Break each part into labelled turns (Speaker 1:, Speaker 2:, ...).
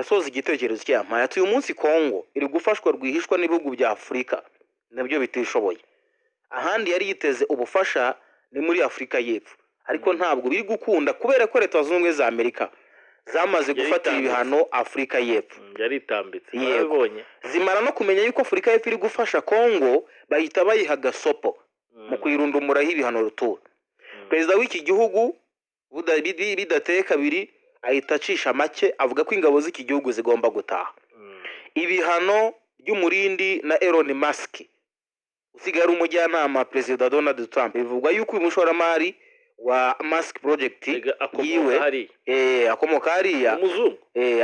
Speaker 1: ndasoza igitekerezo cyampaye ati uyu munsi Kongo iri gufashwa rwihishwa n'ibihugu bya Afurika nabyo bitishoboye, ahandi yari yiteze ubufasha ni muri Afurika y'Epfo, ariko ntabwo biri gukunda kubera ko Leta Zunze Ubumwe za Amerika zamaze gufatira ibihano Afurika y'Epfo.
Speaker 2: Yari itambitse babibonye,
Speaker 1: zimara no kumenya yuko Afurika y'Epfo iri gufasha Kongo, bahita bayiha gasopo mu kwirundumuraho ibihano rutura. Perezida w'iki gihugu bidateye kabiri ahita acisha make avuga ko ingabo z'iki gihugu zigomba gutaha. Ibihano by'umurindi na Elon Musk usigaye ari umujyanama Perezida Donald Trump, bivugwa yuko uyu mushoramari wa Musk Project yiwe akomoka hariya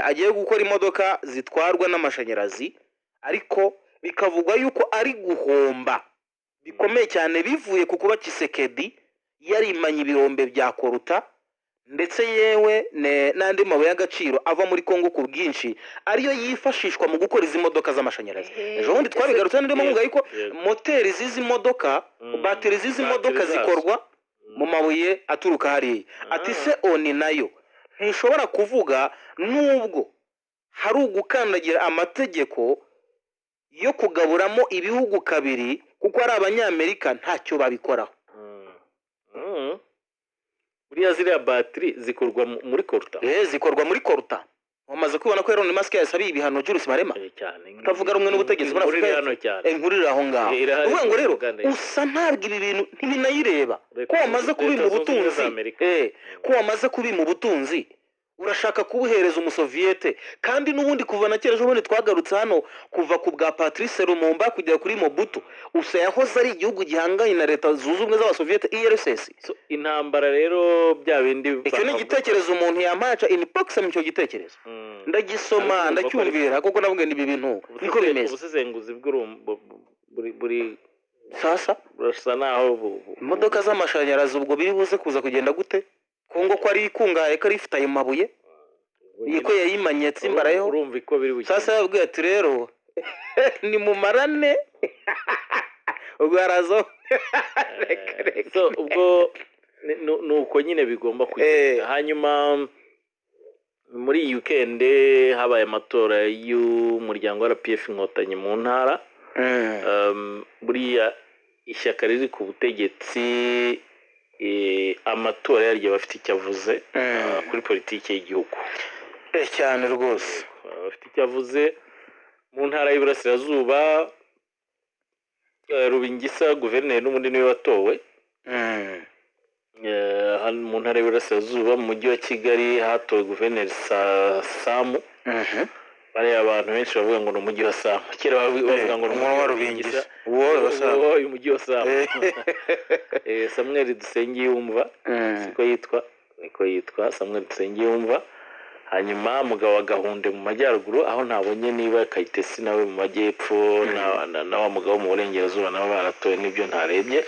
Speaker 1: agiye gukora imodoka zitwarwa n'amashanyarazi, ariko bikavugwa yuko ari guhomba bikomeye cyane bivuye ku kuba Tshisekedi yarimanye ibirombe bya koruta ndetse yewe n'andi mabuye y'agaciro ava muri Kongo ku bwinshi ariyo yifashishwa mu gukora izi modoka z'amashanyarazi. Ejo bundi twabigarutse ndimo mvuga yuko moteri z'izi modoka, bateri z'izi modoka zikorwa mu mabuye aturuka hariya. Ati se oni nayo ntishobora kuvuga nubwo hari ugukandagira amategeko yo kugaburamo ibihugu kabiri kuko ari Abanyamerika ntacyo babikoraho.
Speaker 2: Buriya ziriya batiri zikorwa muri koruta,
Speaker 1: zikorwa muri koruta. Wamaze kubona ko Elon Musk yasabiye ibihano Julius Barema utavuga rumwe n'ubutegetsi muri Afurika. Nkurira aho ngaho uvuga ngo rero usa ntabwo ibi bintu ntibinayireba ko wamaze kubi mu butunzi, ko wamaze kubi mu butunzi urashaka kubuhereza umusoviete, kandi n'ubundi kuva na kera ejo bundi twagarutse hano kuva ku bwa Patrice Lumumba kugera kuri Mobutu, usa yahoze ari igihugu gihanganye na Leta Zunze Ubumwe z'Abasoviete URSS.
Speaker 2: Intambara rero bya bindi
Speaker 1: icyo ni igitekerezo umuntu yamaca inbox mu cyo gitekerezo ndagisoma ndacyumvira kuko navuga ni ibi bintu niko bimeze.
Speaker 2: Ubusesenguzi buri
Speaker 1: sasa
Speaker 2: burasa naho
Speaker 1: imodoka z'amashanyarazi ubwo biri buze kuza kugenda gute? Kongo ko ari ikungahaye ko rifite ayo mabuye yiko yayimanye tsimbarayeho,
Speaker 2: urumva iko biri buke.
Speaker 1: Sasa yabwiye ati rero ni mumarane ubwo arazo
Speaker 2: so ubwo nuko nyine bigomba kugenda. Hanyuma muri weekend habaye amatora y'umuryango RPF Inkotanyi mu ntara. Buriya ishyaka riri ku butegetsi amatora yaryo bafite icyo avuze kuri politiki y'igihugu
Speaker 1: cyane rwose,
Speaker 2: bafite icyo avuze mu ntara y'Iburasirazuba. Rubingisa guverineri n'ubundi niwe watowe mu ntara y'Iburasirazuba. Mu mujyi wa Kigali hatowe guverineri Samu. Bariya abantu benshi bavuga ngo ni umujyi wa Samu, kera bavuga ngo ni umujyi wa Rubingisa, uyu mujyi wa Samu. Samuel Dusengiyumva niko yitwa Samuel Dusengiyumva. Hanyuma mugabo wa Gahunde mu majyaruguru, aho nabonye niba Kayitesi nawe mu majyepfo na wa mugabo mu burengerazuba nabo baratoye, n'ibyo ntarebye.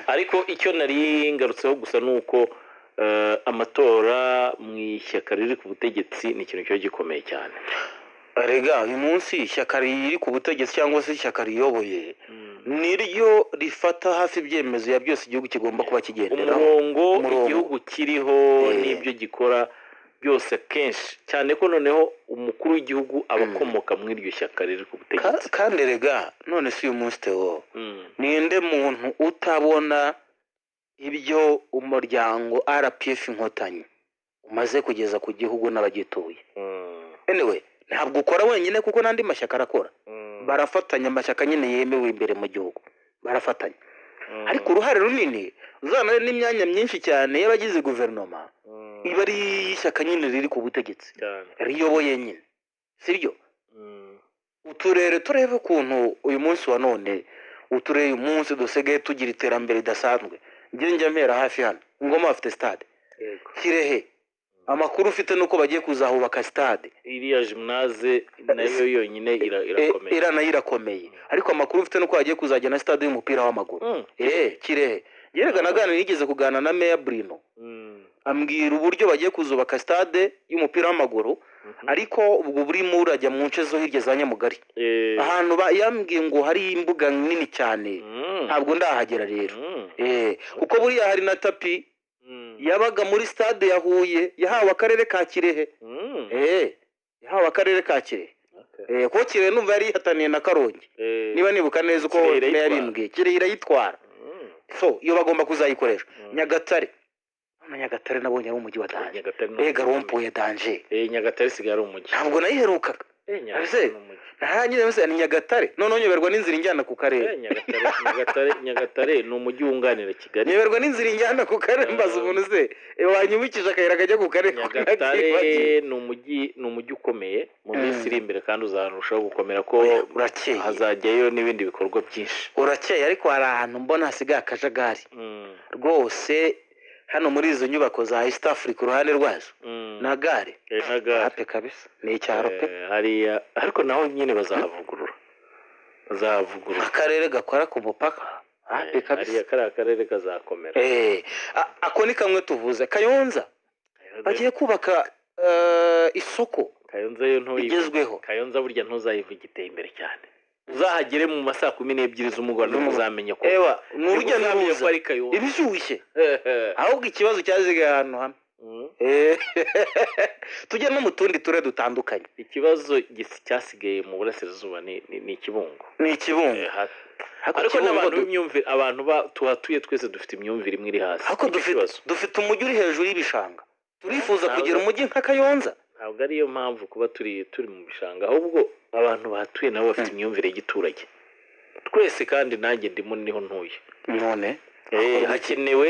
Speaker 2: Ariko icyo nari ngarutseho gusa nuko amatora mu ishyaka riri ku butegetsi ni ikintu cyo gikomeye cyane.
Speaker 1: Arega uyu munsi ishyaka riri ku butegetsi cyangwa se ishyaka riyoboye niryo rifata hafi ibyemezo ya byose igihugu kigomba kuba kigendera.
Speaker 2: Umurongo igihugu kiriho n'ibyo gikora byose kenshi cyane ko noneho umukuru w'igihugu abakomoka muri iryo shyaka riri ku butegetsi.
Speaker 1: Kandi rega none si uyu munsi Theo ninde muntu utabona ibyo umuryango RPF Inkotanyi umaze kugeza ku gihugu n'abagituye. Anyway ntabwo ukora wenyine kuko n'andi mashyaka arakora, barafatanya amashyaka nyine yemewe imbere mu gihugu barafatanya. Ariko uruhare runini uzana n'imyanya myinshi cyane y'abagize guverinoma iba ari ishyaka nyine riri ku butegetsi riyoboye nyine, sibyo? Uturere turebe ukuntu uyu munsi wa none uturere umunsi dusigaye tugira iterambere ridasanzwe. Njya mpera hafi hano Ngoma afite stade, Kirehe amakuru ufite nuko bagiye kuzahubaka stade,
Speaker 2: iriya gymnase nayo yonyine irakomeye,
Speaker 1: irakomeye. Ariko amakuru ufite nuko bagiye kuzajya na stade y'umupira w'amaguru. Kirehe yerekana gana nigeze kugana na Mayor Bruno ambwira uburyo bagiye kuzubaka stade y'umupira w'amaguru, ariko ubwo burimo urajya mu nce zo hirya za Nyamugari ahantu yambwiye ngo hari imbuga nini cyane. Ntabwo ndahagera rero kuko buriya hari na tapi yabaga muri stade ya Huye yahawe akarere ka Kirehe. haba akarere ka Kirehe. Kuko Kirehe numva yari yihataniye na Karongi. Niba nibuka neza uko yabimbwiye, Kirehe irayitwara. So iyo bagomba kuzayikoresha. Nyagatare nabonye ari umujyi wa danje. Garompo ya danje.
Speaker 2: Nyagatare sigaye ari umujyi.
Speaker 1: Ntabwo nayiherukaga. Nahanyuze mse ni Nyagatare. None nyoberwa n'inzira injyana ku karere.
Speaker 2: Nyagatare ni umujyi wunganira Kigali.
Speaker 1: Nyoberwa n'inzira injyana ku karere mbaza umuntu se. Wanyumikije akayira kajya ku karere.
Speaker 2: Nyagatare ni umujyi ukomeye mu minsi iri imbere kandi uzarushaho gukomera ko hazajyayo n'ibindi bikorwa byinshi.
Speaker 1: Urakeye ariko hari ahantu mbona hasigaye akajagari. Rwose hano muri izo nyubako za East Africa uruhande rwazo na gare hape kabisa ni icyaro pe
Speaker 2: hariya ariko naho nyine bazahavugurura
Speaker 1: akarere gakora ku mupaka hape kabisa
Speaker 2: hariya akarere kazakomera
Speaker 1: ako ni kamwe tuvuze. Kayonza bagiye kubaka isoko
Speaker 2: Kayonza yo
Speaker 1: igezweho.
Speaker 2: Kayonza burya ntuzayivuga iteye imbere cyane, uzahagere mu masaa 12 z'umugoroba muzamenya ko
Speaker 1: n'urujya n'uruza ibishyushye ahubwo ikibazo cyazigaye ahantu hamwe. Tujya no mu tundi ture dutandukanye.
Speaker 2: Ikibazo cyasigaye mu burasirazuba ni Kibungo. Ariko n'abantu b'imyumvire abantu tuhatuye twese dufite imyumvire imwe iri hasi.
Speaker 1: Ariko dufite umujyi uri hejuru y'ibishanga. Turifuza kugira umujyi nka Kayonza.
Speaker 2: Ntabwo ariyo mpamvu kuba turi mu bishanga, ahubwo abantu bahatuye nabo bafite imyumvire y'igiturage. Twese kandi nanjye ndimo niho ntuye.
Speaker 1: None
Speaker 2: hakenewe